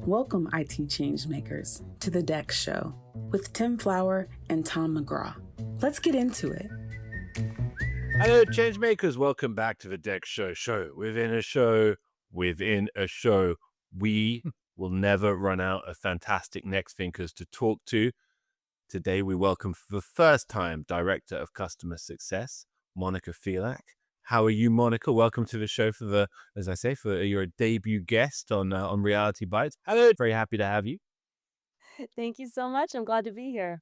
Welcome, IT changemakers, to the DEX show with Tim Flower and Tom McGraw. Let's get into it. Hello, changemakers. Welcome back to the DEX show within a show within a show. We will never run out of fantastic Nexthinkers to talk to. Today, we welcome for the first time Director of Customer Success, Monica Filak. How are you, Monica? Welcome to the show for your debut guest on Reality Bytes. Hello, very happy to have you. Thank you so much. I'm glad to be here.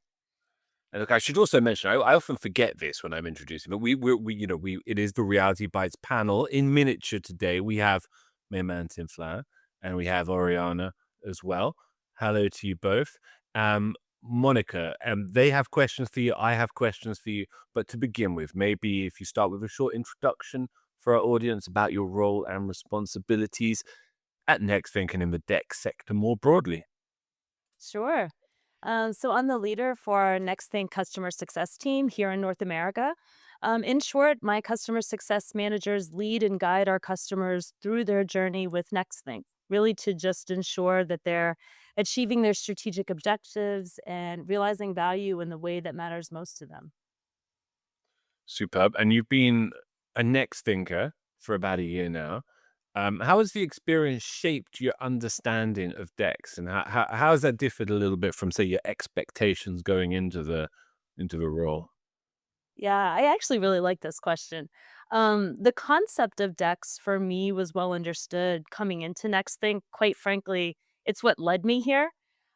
And look, I should also mention, I often forget this when I'm introducing, but it is the Reality Bytes panel in miniature today. We have my man Tim Flower and we have Oriana as well. Hello to you both. Monica, they have questions for you. I have questions for you. But to begin with, maybe if you start with a short introduction for our audience about your role and responsibilities at Nexthink and in the DEX sector more broadly. Sure. So I'm the leader for our Nexthink customer success team here in North America. In short, my customer success managers lead and guide our customers through their journey with Nexthink, really to just ensure that they're achieving their strategic objectives and realizing value in the way that matters most to them. Superb. And you've been a Nexthinker for about a year now. How has the experience shaped your understanding of DEX, and how has that differed a little bit from, say, your expectations going into the role? Yeah, I actually really like this question. The concept of DEX for me was well understood coming into Nexthink. Quite frankly, it's what led me here.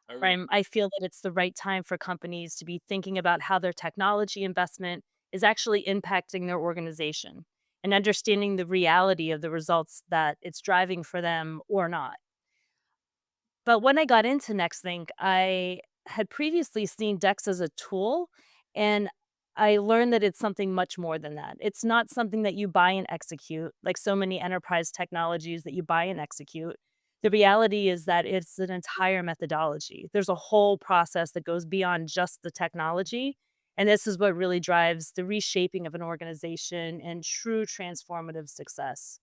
Oh, really? I feel that it's the right time for companies to be thinking about how their technology investment is actually impacting their organization and understanding the reality of the results that it's driving for them or not. But when I got into Nexthink, I had previously seen DEX as a tool, and I learned that it's something much more than that. It's not something that you buy and execute, like so many enterprise technologies that you buy and execute. The reality is that it's an entire methodology. There's a whole process that goes beyond just the technology. And this is what really drives the reshaping of an organization and true transformative success.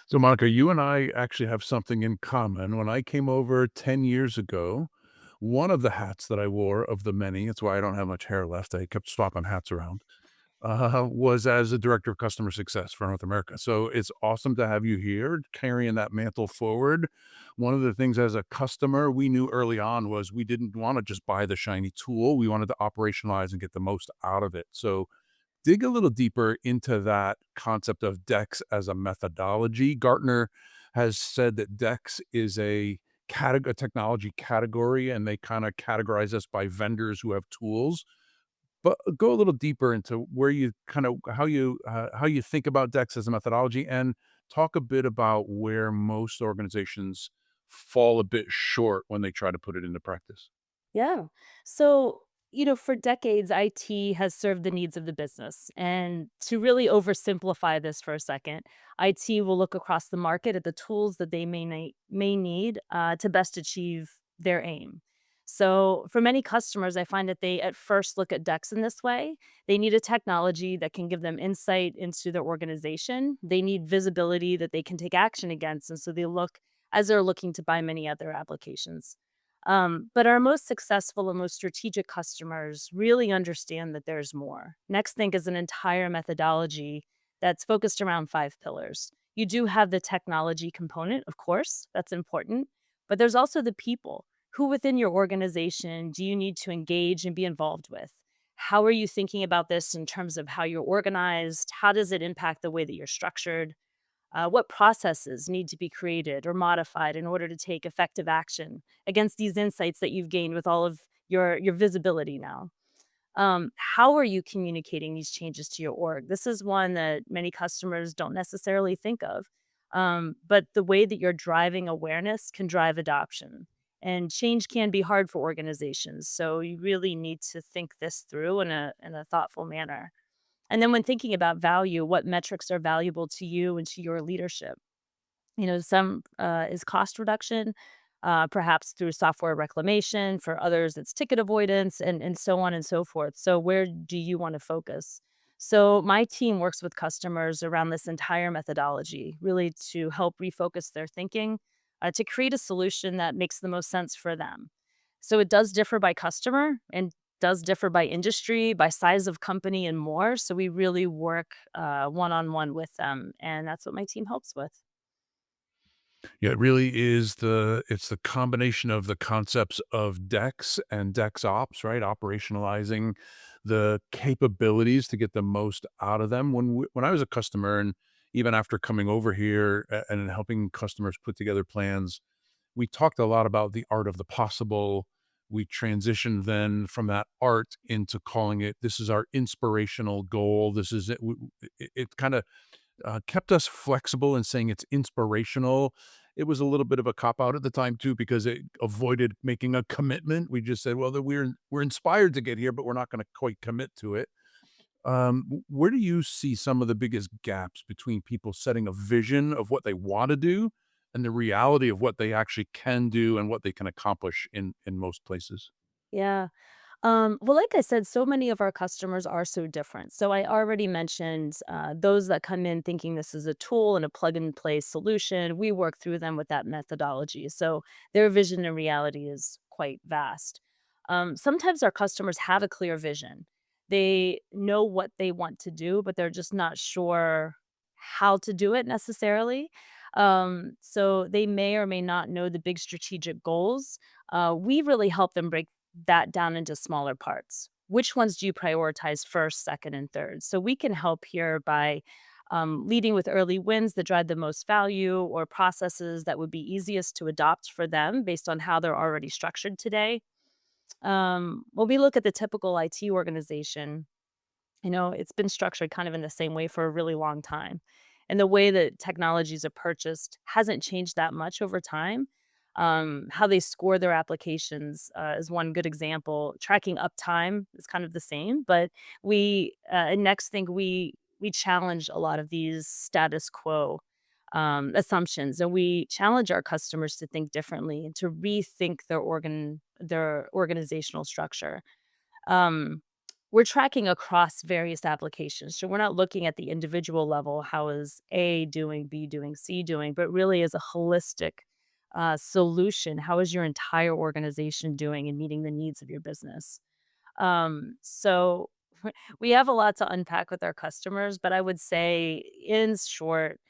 So, Monica, you and I actually have something in common. When I came over 10 years ago, one of the hats that I wore, of the many, it's why I don't have much hair left, I kept swapping hats around, was as a director of customer success for North America. So it's awesome to have you here carrying that mantle forward. One of the things as a customer we knew early on was we didn't want to just buy the shiny tool. We wanted to operationalize and get the most out of it. So dig a little deeper into that concept of DEX as a methodology. Gartner has said that DEX is a technology category, and they kind of categorize us by vendors who have tools. But go a little deeper into where you kind of how you think about DEX as a methodology, and talk a bit about where most organizations fall a bit short when they try to put it into practice. Yeah. So, for decades, IT has served the needs of the business. And to really oversimplify this for a second, IT will look across the market at the tools that they may need to best achieve their aim. So, for many customers, I find that they at first look at DEX in this way. They need a technology that can give them insight into their organization. They need visibility that they can take action against. And so they look as they're looking to buy many other applications. But our most successful and most strategic customers really understand that there's more. Nexthink is an entire methodology that's focused around five pillars. You do have the technology component, of course, that's important, but there's also the people. Who within your organization do you need to engage and be involved with? How are you thinking about this in terms of how you're organized? How does it impact the way that you're structured? What processes need to be created or modified in order to take effective action against these insights that you've gained with all of your visibility now? How are you communicating these changes to your org? This is one that many customers don't necessarily think of. But the way that you're driving awareness can drive adoption. And change can be hard for organizations. So you really need to think this through in a thoughtful manner. And then when thinking about value, what metrics are valuable to you and to your leadership? Some is cost reduction, perhaps through software reclamation. For others, it's ticket avoidance and so on and so forth. So where do you want to focus? So my team works with customers around this entire methodology, really to help refocus their thinking, to create a solution that makes the most sense for them. So it does differ by customer and does differ by industry, by size of company, and more. So we really work one-on-one with them, and that's what my team helps with. Yeah, it really is it's the combination of the concepts of DEX and DEX ops, right? Operationalizing the capabilities to get the most out of them. When I was a customer, and even after coming over here and helping customers put together plans, we talked a lot about the art of the possible. We transitioned then from that art into calling it, this is our inspirational goal. This is it. It kind of kept us flexible in saying it's inspirational. It was a little bit of a cop out at the time too, because it avoided making a commitment. We just said, well, that we're inspired to get here, but we're not going to quite commit to it. Where do you see some of the biggest gaps between people setting a vision of what they want to do and the reality of what they actually can do and what they can accomplish in most places? Yeah. Well, like I said, so many of our customers are so different. So I already mentioned those that come in thinking this is a tool and a plug and play solution. We work through them with that methodology. So their vision and reality is quite vast. Sometimes our customers have a clear vision. They know what they want to do, but they're just not sure how to do it necessarily. So they may or may not know the big strategic goals. We really help them break that down into smaller parts. Which ones do you prioritize first, second, and third? So we can help here by leading with early wins that drive the most value or processes that would be easiest to adopt for them based on how they're already structured today. When we look at the typical IT organization, it's been structured kind of in the same way for a really long time. And the way that technologies are purchased hasn't changed that much over time. How they score their applications is one good example. Tracking uptime is kind of the same, but we in Nexthink we challenge a lot of these status quo assumptions, and we challenge our customers to think differently and to rethink their organizational structure. um, we're tracking across various applications. So we're not looking at the individual level, how is A doing, B doing, C doing, but really as a holistic solution, how is your entire organization doing and meeting the needs of your business? So we have a lot to unpack with our customers, but I would say, in short,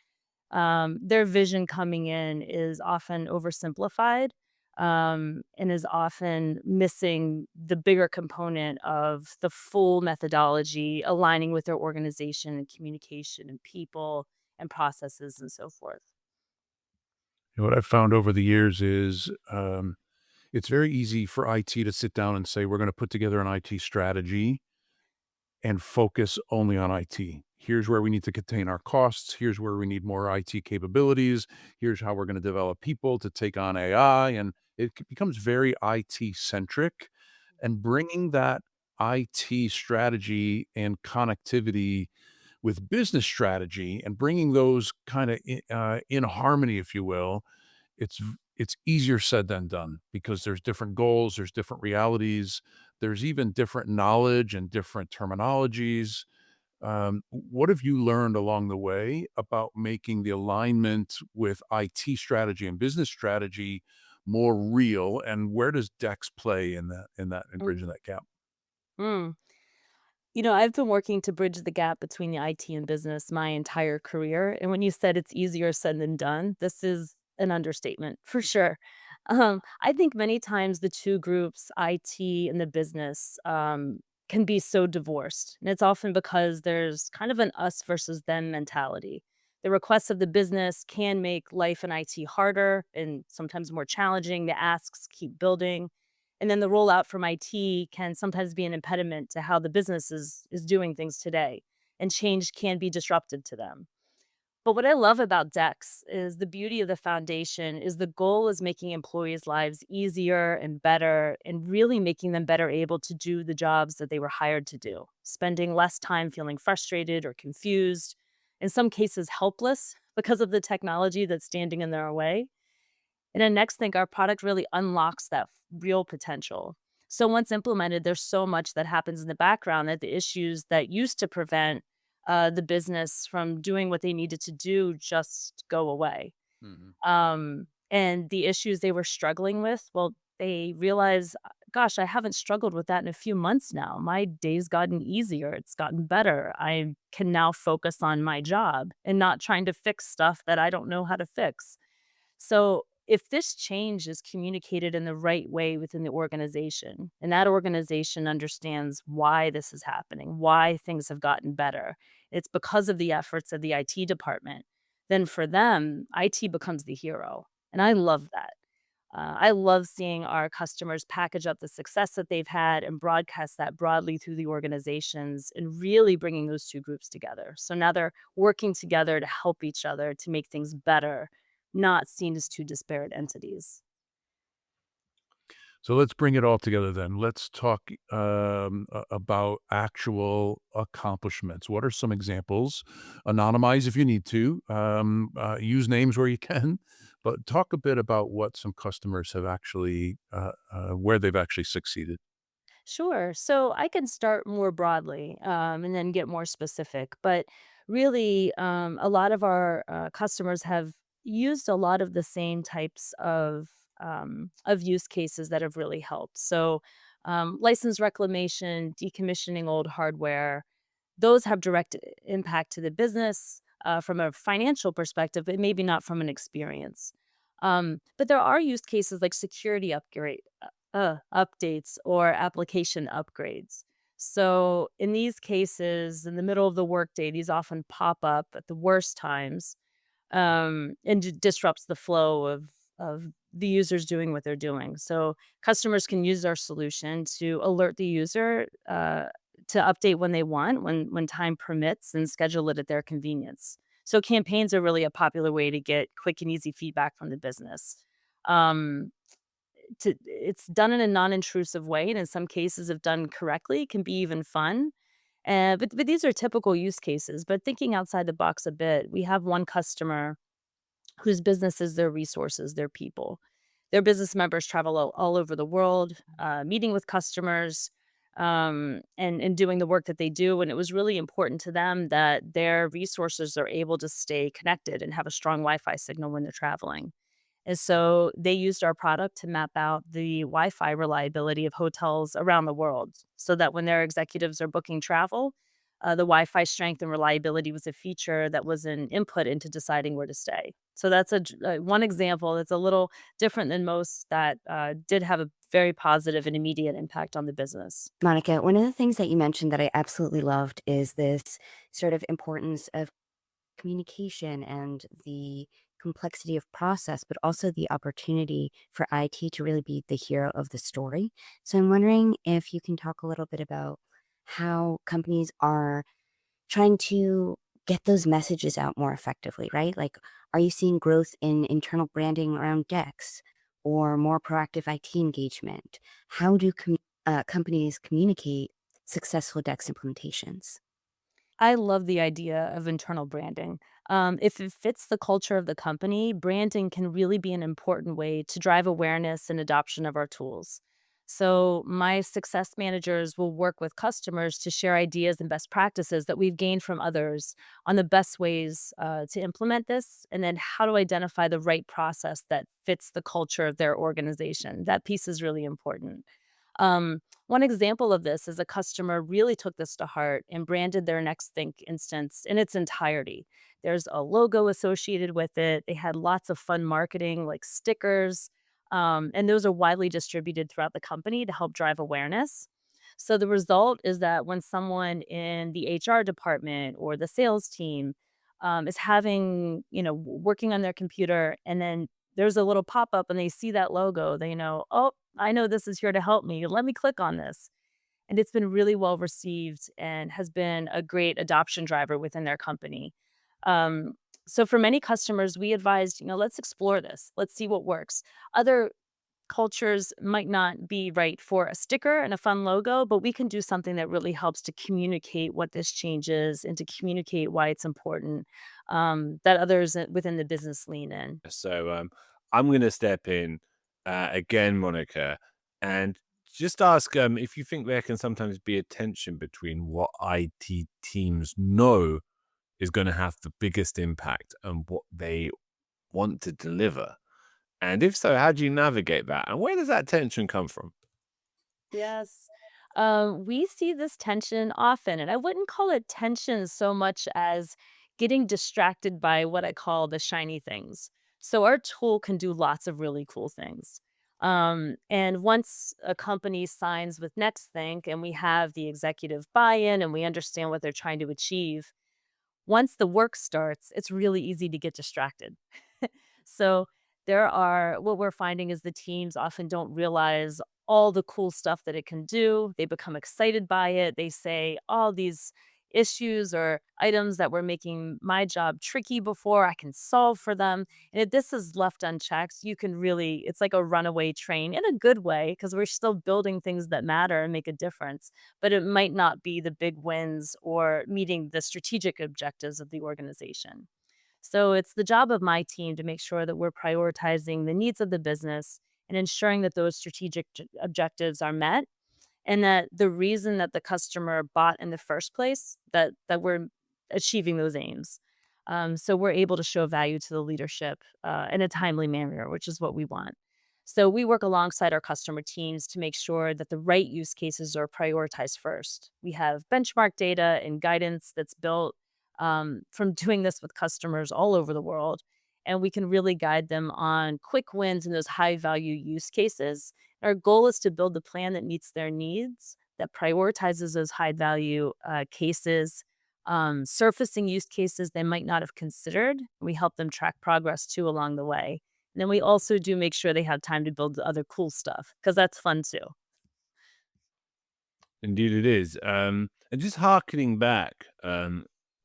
their vision coming in is often oversimplified, and is often missing the bigger component of the full methodology aligning with their organization and communication and people and processes and so forth. What I've found over the years is it's very easy for IT to sit down and say, we're going to put together an IT strategy and focus only on IT. Here's where we need to contain our costs. Here's where we need more IT capabilities. Here's how we're going to develop people to take on AI. And becomes very IT centric. And bringing that IT strategy and connectivity with business strategy and bringing those kind of in harmony, if you will, it's easier said than done because there's different goals, there's different realities, there's even different knowledge and different terminologies. What have you learned along the way about making the alignment with IT strategy and business strategy more real? And where does DEX play in bridging that gap? Mm. I've been working to bridge the gap between the IT and business my entire career. And when you said it's easier said than done, this is an understatement for sure. I think many times the two groups, IT and the business, can be so divorced. And it's often because there's kind of an us versus them mentality. The requests of the business can make life in IT harder and sometimes more challenging. The asks keep building. And then the rollout from IT can sometimes be an impediment to how the business is doing things today, and change can be disruptive to them. But what I love about DEX is the beauty of the foundation is the goal is making employees' lives easier and better and really making them better able to do the jobs that they were hired to do, spending less time feeling frustrated or confused, in some cases helpless because of the technology that's standing in their way. And then next thing, our product really unlocks that real potential. So once implemented, there's so much that happens in the background that the issues that used to prevent the business from doing what they needed to do just go away. Mhm. And the issues they were struggling with, well, they realize, gosh, I haven't struggled with that in a few months now. My day's gotten easier. It's gotten better. I can now focus on my job and not trying to fix stuff that I don't know how to fix. So, if this change is communicated in the right way within the organization, and that organization understands why this is happening, why things have gotten better, it's because of the efforts of the IT department, then for them, IT becomes the hero. And I love that. I love seeing our customers package up the success that they've had and broadcast that broadly through the organizations and really bringing those two groups together. So now they're working together to help each other to make things better, not seen as two disparate entities. So let's bring it all together then. Let's talk about actual accomplishments. What are some examples? Anonymize if you need to. Use names where you can, but talk a bit about what some customers have actually, where they've actually succeeded. Sure. So I can start more broadly and then get more specific. But really, a lot of our customers have used a lot of the same types of use cases that have really helped. So, license reclamation, decommissioning old hardware, those have direct impact to the business from a financial perspective, but maybe not from an experience. But there are use cases like security updates or application upgrades. So in these cases, in the middle of the workday, these often pop up at the worst times and disrupts the flow of the users doing what they're doing. So customers can use our solution to alert the user to update when they want, when time permits, and schedule it at their convenience. So campaigns are really a popular way to get quick and easy feedback from the business. Um, it's done in a non-intrusive way, and in some cases, if done correctly, can be even fun. But these are typical use cases. But thinking outside the box a bit, we have one customer whose business is their resources, their people. Their business members travel all over the world, meeting with customers, and doing the work that they do. And it was really important to them that their resources are able to stay connected and have a strong Wi-Fi signal when they're traveling. And so they used our product to map out the Wi-Fi reliability of hotels around the world so that when their executives are booking travel, the Wi-Fi strength and reliability was a feature that was an input into deciding where to stay. So that's one example that's a little different than most that did have a very positive and immediate impact on the business. Monica, one of the things that you mentioned that I absolutely loved is this sort of importance of communication and the complexity of process, but also the opportunity for IT to really be the hero of the story. So I'm wondering if you can talk a little bit about how companies are trying to get those messages out more effectively, right? Like, are you seeing growth in internal branding around DEX or more proactive IT engagement? How do companies communicate successful DEX implementations? I love the idea of internal branding. If it fits the culture of the company, branding can really be an important way to drive awareness and adoption of our tools. So, my success managers will work with customers to share ideas and best practices that we've gained from others on the best ways to implement this, and then how to identify the right process that fits the culture of their organization. That piece is really important. One example of this is a customer really took this to heart and branded their Nexthink instance in its entirety. There's a logo associated with it. They had lots of fun marketing like stickers, and those are widely distributed throughout the company to help drive awareness. So the result is that when someone in the HR department or the sales team is having, working on their computer, and then there's a little pop up and they see that logo, they know, oh, I know this is here to help me. Let me click on this. And it's been really well received and has been a great adoption driver within their company. Um, so for many customers, we advised, let's explore this. Let's see what works. Other cultures might not be right for a sticker and a fun logo, but we can do something that really helps to communicate what this change is and to communicate why it's important, that others within the business lean in. So I'm going to step in again, Monica, and just ask if you think there can sometimes be a tension between what IT teams know is going to have the biggest impact and what they want to deliver. And if so, how do you navigate that? And where does that tension come from? Yes. We see this tension often, and I wouldn't call it tension so much as getting distracted by what I call the shiny things. So our tool can do lots of really cool things. And once a company signs with Nexthink and we have the executive buy-in and we understand what they're trying to achieve, once the work starts, it's really easy to get distracted. So what we're finding is the teams often don't realize all the cool stuff that it can do. They become excited by it. They say all these issues or items that were making my job tricky before, I can solve for them. And if this is left unchecked, it's like a runaway train in a good way because we're still building things that matter and make a difference, but it might not be the big wins or meeting the strategic objectives of the organization. So it's the job of my team to make sure that we're prioritizing the needs of the business and ensuring that those strategic objectives are met and that the reason that the customer bought in the first place, that we're achieving those aims. So we're able to show value to the leadership in a timely manner, which is what we want. So we work alongside our customer teams to make sure that the right use cases are prioritized first. We have benchmark data and guidance that's built from doing this with customers all over the world. And we can really guide them on quick wins in those high value use cases. Our goal is to build the plan that meets their needs, that prioritizes those high value cases, surfacing use cases they might not have considered. We help them track progress too along the way. And then we also do make sure they have time to build the other cool stuff because that's fun too. Indeed, it is. And just harkening back,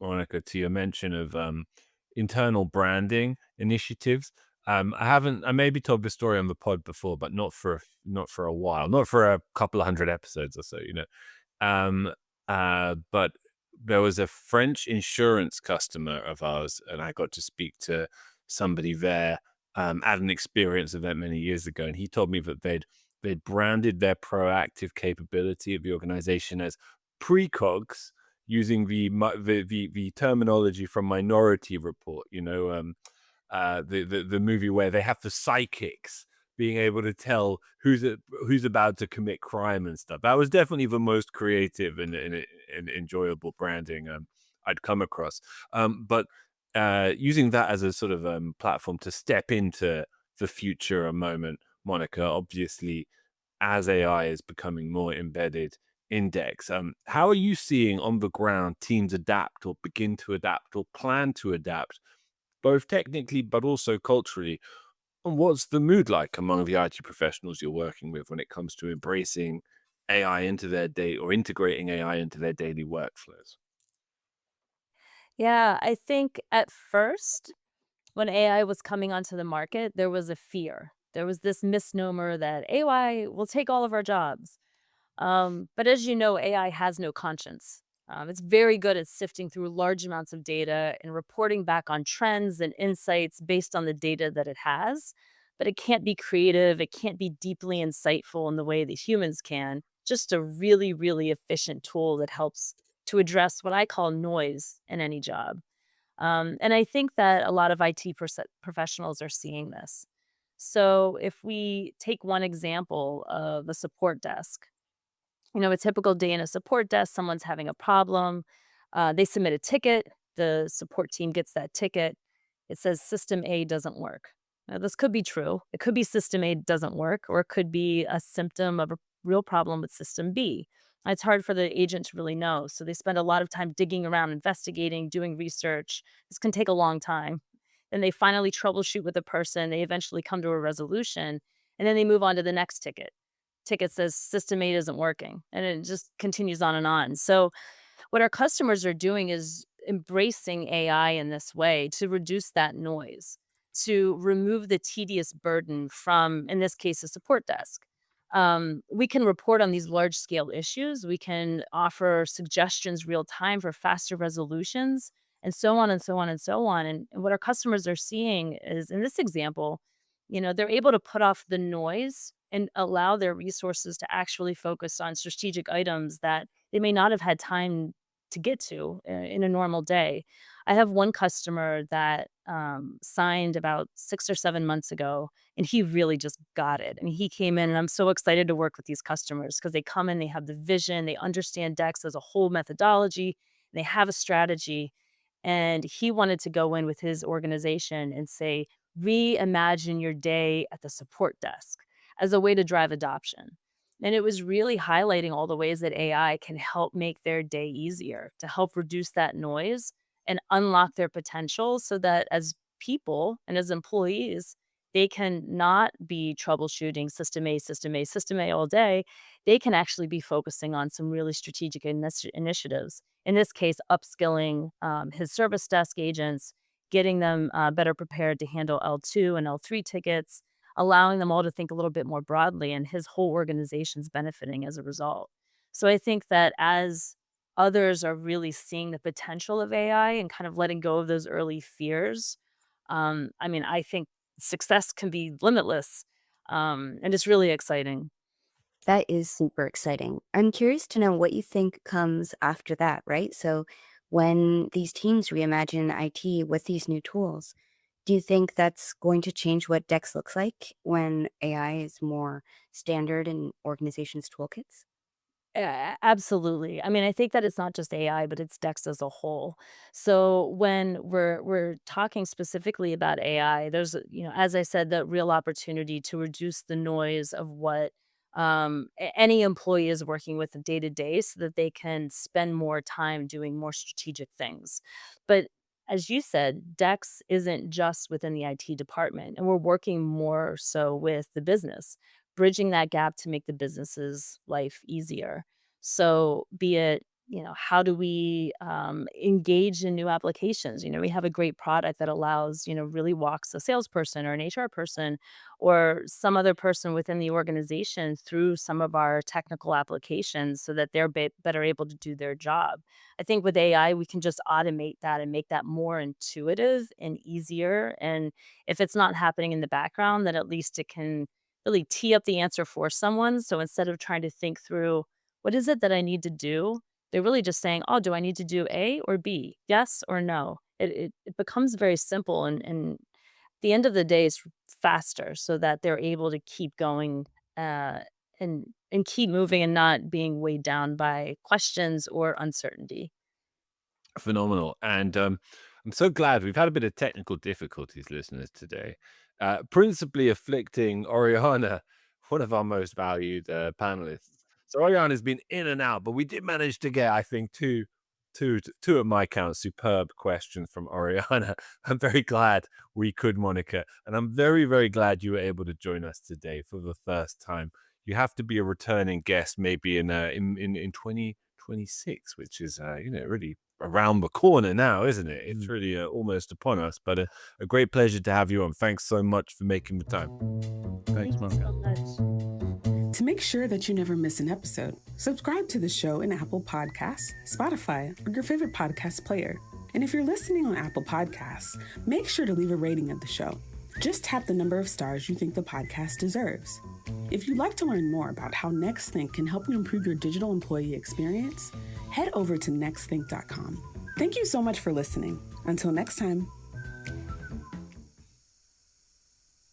Monica, to your mention of internal branding initiatives. I maybe told this story on the pod before, but not for a while, not for a couple of hundred episodes or so. But there was a French insurance customer of ours, and I got to speak to somebody there at an experience event many years ago, and he told me that they'd branded their proactive capability of the organization as precogs using the terminology from Minority Report. The movie where they have the psychics being able to tell who's about to commit crime and stuff. That was definitely the most creative and enjoyable branding I'd come across. But using that as a sort of platform to step into the future a moment, Monica, obviously, as AI is becoming more embedded in DEX, how are you seeing on the ground teams adapt or begin to adapt or plan to adapt, both technically but also culturally? And what's the mood like among the IT professionals you're working with when it comes to embracing AI into their day or integrating AI into their daily workflows? Yeah, I think at first, when AI was coming onto the market, there was a fear. There was this misnomer that AI will take all of our jobs. But as you know, AI has no conscience. It's very good at sifting through large amounts of data and reporting back on trends and insights based on the data that it has. But it can't be creative. It can't be deeply insightful in the way that humans can. Just a really, really efficient tool that helps to address what I call noise in any job. And I think that a lot of IT professionals are seeing this. So if we take one example of a support desk, a typical day in a support desk, someone's having a problem. They submit a ticket. The support team gets that ticket. It says system A doesn't work. Now, this could be true. It could be system A doesn't work, or it could be a symptom of a real problem with system B. It's hard for the agent to really know. So they spend a lot of time digging around, investigating, doing research. This can take a long time. Then they finally troubleshoot with the person. They eventually come to a resolution, and then they move on to the next ticket. Ticket says system 8 isn't working, and it just continues on and on. So what our customers are doing is embracing AI in this way to reduce that noise, to remove the tedious burden from, in this case, a support desk. We can report on these large scale issues. We can offer suggestions real time for faster resolutions, and so on and so on and so on. And what our customers are seeing is in this example, they're able to put off the noise and allow their resources to actually focus on strategic items that they may not have had time to get to in a normal day. I have one customer that signed about 6 or 7 months ago, and he really just got it. I mean, he came in, and I'm so excited to work with these customers because they come in, they have the vision, they understand DEX as a whole methodology, they have a strategy. And he wanted to go in with his organization and say, reimagine your day at the support desk as a way to drive adoption. And it was really highlighting all the ways that AI can help make their day easier, to help reduce that noise and unlock their potential so that as people and as employees, they can not be troubleshooting system A all day. They can actually be focusing on some really strategic initiatives. In this case, upskilling his service desk agents, getting them better prepared to handle L2 and L3 tickets, allowing them all to think a little bit more broadly, and his whole organization's benefiting as a result. So I think that as others are really seeing the potential of AI and kind of letting go of those early fears, I mean, I think success can be limitless, and it's really exciting. That is super exciting. I'm curious to know what you think comes after that, right? So, when these teams reimagine IT with these new tools, do you think that's going to change what DEX looks like when AI is more standard in organizations' toolkits? Absolutely. I mean, I think that it's not just AI, but it's DEX as a whole. So when we're talking specifically about AI, there's, as I said, that real opportunity to reduce the noise of what any employee is working with day to day so that they can spend more time doing more strategic things. But as you said, DEX isn't just within the IT department, and we're working more so with the business, bridging that gap to make the business's life easier. So, be it, how do we engage in new applications? We have a great product that allows, really walks a salesperson or an HR person or some other person within the organization through some of our technical applications so that they're better able to do their job. I think with AI, we can just automate that and make that more intuitive and easier. And if it's not happening in the background, then at least it can really tee up the answer for someone. So instead of trying to think through, what is it that I need to do? They're really just saying, oh, do I need to do A or B? Yes or no? It becomes very simple. And at the end of the day, it's faster so that they're able to keep going uh, and keep moving and not being weighed down by questions or uncertainty. Phenomenal. And I'm so glad we've had a bit of technical difficulties, listeners, today, principally afflicting Oriana, one of our most valued panelists. So Oriana's been in and out, but we did manage to get, I think, two at my count, superb questions from Oriana. I'm very glad we could, Monica, and I'm very, very glad you were able to join us today for the first time. You have to be a returning guest, maybe in 2026, which is really around the corner now, isn't it? It's really almost upon us. But a great pleasure to have you on. Thanks so much for making the time. Thanks, Thank you Monica. so much. To make sure that you never miss an episode, subscribe to the show in Apple Podcasts, Spotify, or your favorite podcast player. And if you're listening on Apple Podcasts, make sure to leave a rating of the show. Just tap the number of stars you think the podcast deserves. If you'd like to learn more about how Nexthink can help you improve your digital employee experience, head over to nexthink.com. Thank you so much for listening. Until next time.